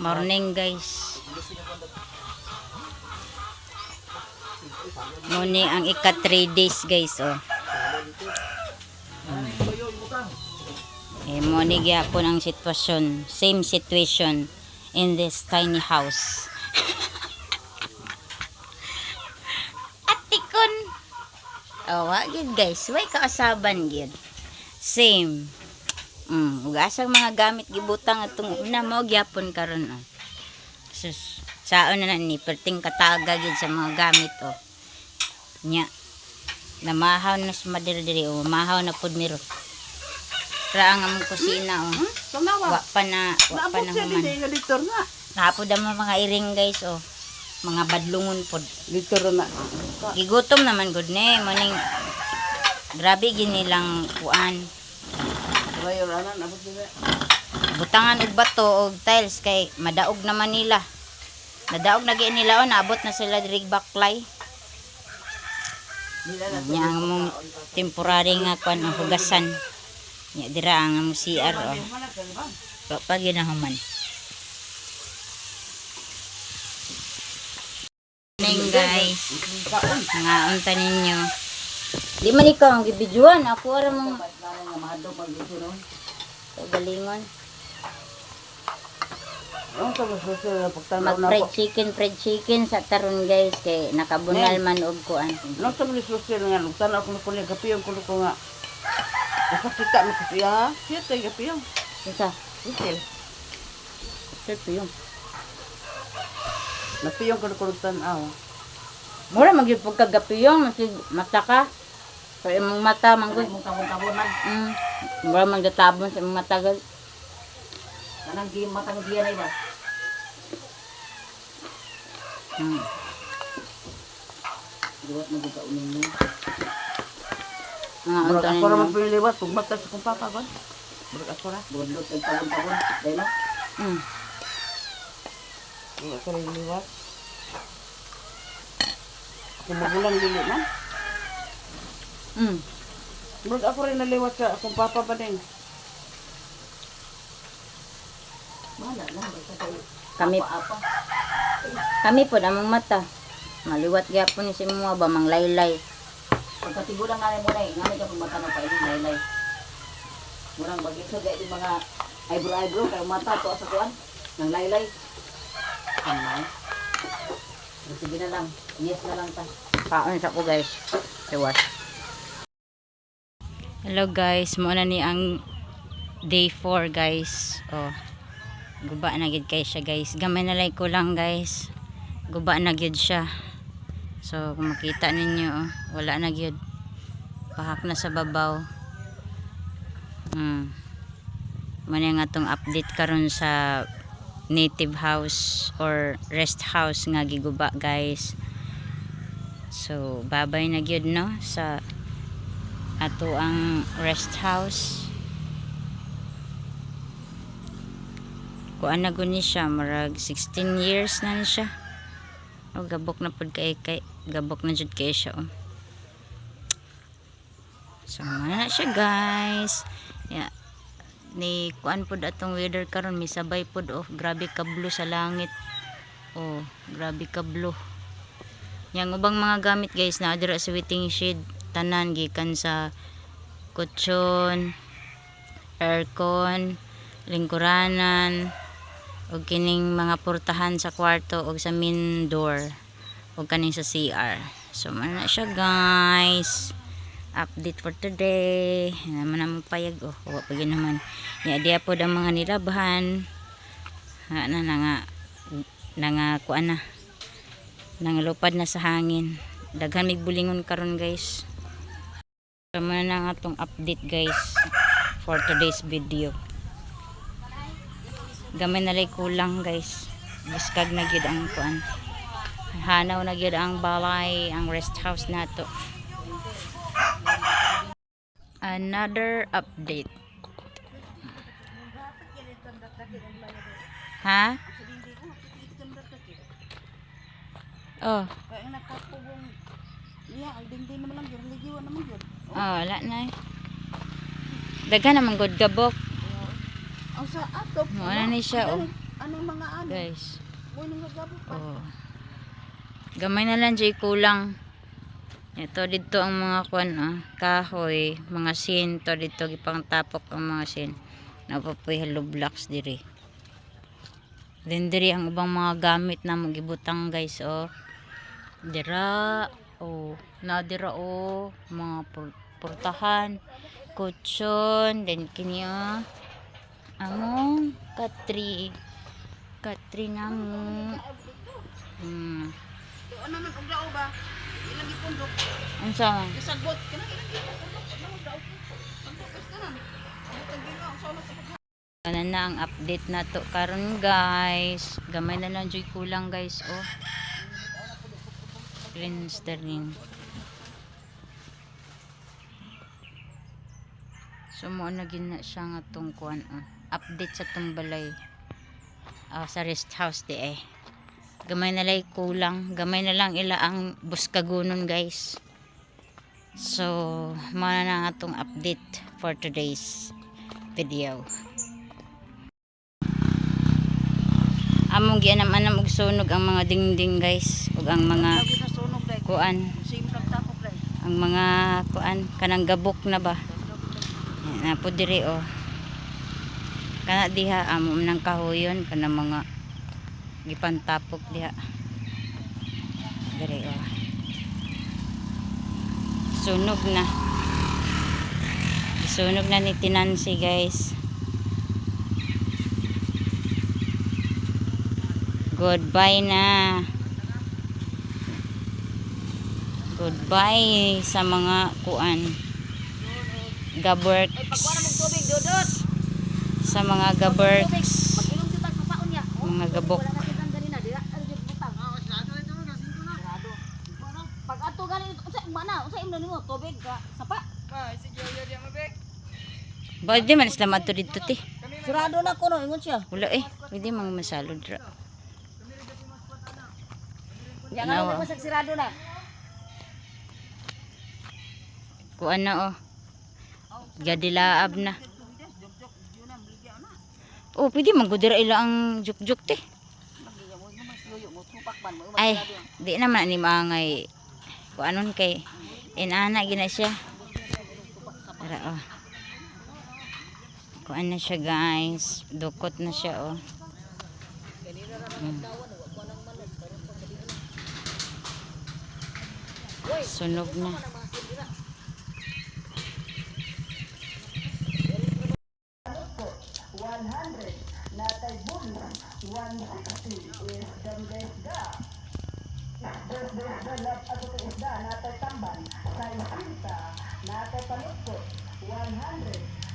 Morning guys. Muni ang ika 3 days guys oh. Muni gyapon ang sitwasyon. Same situation in this tiny house. Atikon. Oh, wa gid guys. Way kaasaban gid. Same. Ug asang mga gamit gibutang atong una mo gyapon karon oh. Sus, saon na ni perting kataga gid sa mga gamit oh. Nya. Namahaw na sa madiri oh, mahaw na pud miro. Ra ang among kusina oh. Wa pa na human. Napod ang mga iring guys oh. Mga badlungon pod. Dito na. Gigutom naman gud ni morning. Grabe ginilang kuan. Butangan og bato og tiles kay madaog naman nila. Nadaog na gyud nila oh, naabot na sila diri baklay. Nya ang mong temporary nga kuan ang hugasan. Nya dira ang among CR oh. Pag ginahuman. Ning guys. Nga unta ninyo. Di man ikaw ang gibidyoan, ako ara mong galingon. Mag fried chicken sa taron guys kay nakabunal man og kuan. Nang sa mga social nga lugtan ako ko ni kapiyong ko nga. Nakakita mo ko siya. Siya tay kapiyong. Isa. Social. Siya piyong. Napiyong ko lugtan aw. Mura magyud pagkagapiyong mata ka. Sa imong mata manggod Mong tabon-tabonan. Mura man gatabon sa imong mata gud. Kanang di mata ng diyan ay ba? Liwat mo gud unin mo. Murag ako ra man piliwat ug mata sa kong papa kon. Murag ako ra bodlot ang tabon-tabon. Dai no? Ako ra liwat. Ako magulang dili man. Murag ako rin naliwat sa akong papa pa din. Kami po among mata. Maliwat gyapon ni si mga ba mang laylay. Pagkatigulang nga mo na nga ka pumata na pa ini laylay. Murang bagay sa di mga eyebrow kay mata to sa kuan ng laylay. Ano? Sige na lang. Yes na lang ta. Kaon sa ko guys. Iwas. Hello guys, mo na ni ang day 4 guys. Oh. Guba na gid kay siya guys. Gamay na like ko lang guys. Guba na gid siya. So kung makita ninyo oh, wala na gid. Pahak na sa babaw. Muna nga tong update karon sa native house or rest house nga giguba guys. So babay na gyud no sa ato ang rest house. Kuan na gud ni siya marag 16 years na ni siya. O gabok na pud kay gabok na jud kay siya oh. So na siya guys. Yeah. Ni kuan pud atong weather karon misabay pud oh, grabe ka blue sa langit. Oh, grabe ka blue. Yang ubang mga gamit guys na dira sa waiting shed tanan gikan sa kutsyon, aircon, lingkuranan, og kining mga portahan sa kwarto og sa main door og kaning sa CR. So man na siya guys. Update for today. Naman namang payag oh, wa pa naman. Ya dia pod ang mga nilabhan. Nga kuan na. Nangalupad na sa hangin. Daghan mig bulingon karon guys. Tama na nga itong update guys for today's video. Gamay na lay kulang guys. Biskag na gyud ang kuan. Hanaw na gyud ang balay, ang rest house nato. Another update. Ha? Oh. Oh, wala na. Daghan naman gud gabok. Ang sa atop. Wala ni siya oh. Anong mga ano? Guys. Mo nang gagabo pa. Oh. Gamay na lang jay kulang. Ito dito ang mga kahoy, mga sin to dito gipang tapok ang mga sin. Napapoy hollow blocks diri. Then diri ang ubang mga gamit na magibutang guys oh. Dira oh, na dira oh, mga portahan, kutsyon, then kini among katri namo. Ano man og daw ba? Ilang gipundok. Unsa man? Gisagbot kana ilang gipundok. Ano daw? Sagbot kanan. Sagbot ang ginawa ang solo sa Ano na ang update na to karon guys. Gamay na lang joy kulang guys oh. Rinse the ring. So mo na gina siya nga tong kuan update sa tong balay. Sa rest house di eh. Gamay na lang kulang, gamay na lang ila ang buskagonon guys. So mana na atong update for today's video. Among gianam-anam og sunog ang mga dingding guys ug ang mga kuan, ang mga kuan kanang gabok na ba na po diri oh, kana diha amo nang kahoyon kanang mga gipantapok diha diri oh, sunog na ni Tinansi guys. Goodbye na. Goodbye sa mga kuan. Gaberks. Sa mga gaberks. Mga gabok. Pag ato galing unsa mana unsa imno nimo tubig ka sapa. Ba di man sila madto dito ti. Sirado na kuno ingon siya. Wala pwede mga masalod ra. Ya nga mo sa sirado na. Kuan na oh. Gadilaab na. Oh, pwede man gudira ila ang juk-juk ti. Ay, di naman ni mangay. Kuanon kay inana gina siya. Tara oh. Kuan na siya guys. Dukot na siya oh. Sunog na. Natay buli 160 is damdesda. Desda ato to isda natay tamban. Sa 50 natay panutkot 100